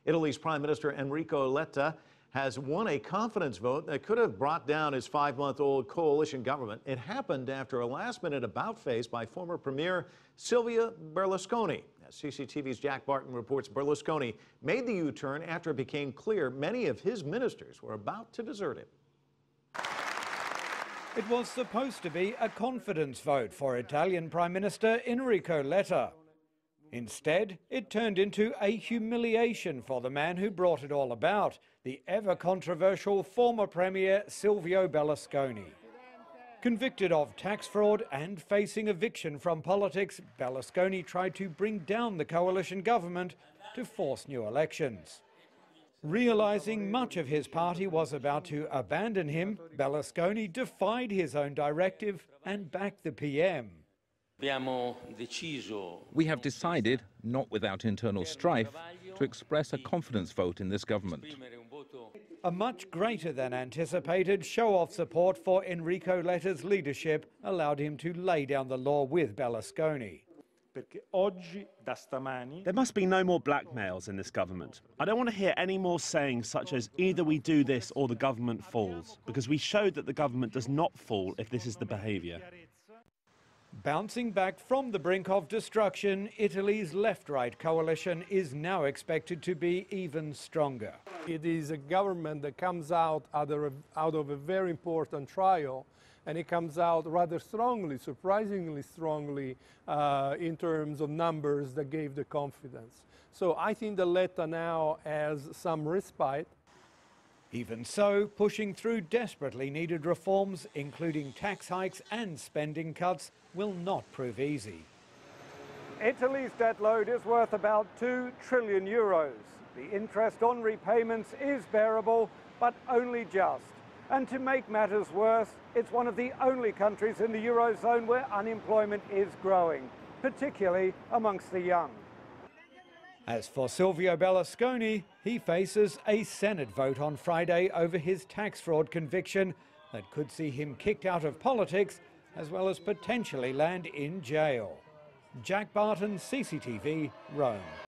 Italy's Prime Minister Enrico Letta has won a confidence vote that could have brought down his 5-month-old coalition government. It happened after a last-minute about-face by former Premier Silvio Berlusconi. As CCTV's Jack Barton reports, Berlusconi made the U-turn after it became clear many of his ministers were about to desert him. It was supposed to be a confidence vote for Italian Prime Minister Enrico Letta. Instead, it turned into a humiliation for the man who brought it all about, the ever-controversial former Premier Silvio Berlusconi. Convicted of tax fraud and facing eviction from politics, Berlusconi tried to bring down the coalition government to force new elections. Realising much of his party was about to abandon him, Berlusconi defied his own directive and backed the PM. We have decided, not without internal strife, to express a confidence vote in this government. A much greater than anticipated show-off support for Enrico Letta's leadership allowed him to lay down the law with Berlusconi. There must be no more blackmails in this government. I don't want to hear any more sayings such as either we do this or the government falls, because we showed that the government does not fall if this is the behaviour. Bouncing back from the brink of destruction, Italy's left-right coalition is now expected to be even stronger. It is a government that comes out of a very important trial, and it comes out rather strongly, surprisingly strongly, in terms of numbers that gave the confidence. So I think that Letta now has some respite. Even so, pushing through desperately needed reforms, including tax hikes and spending cuts, will not prove easy. Italy's debt load is worth about €2 trillion. The interest on repayments is bearable, but only just. And to make matters worse, it's one of the only countries in the Eurozone where unemployment is growing, particularly amongst the young. As for Silvio Berlusconi, he faces a Senate vote on Friday over his tax fraud conviction that could see him kicked out of politics as well as potentially land in jail. Jack Barton, CCTV, Rome.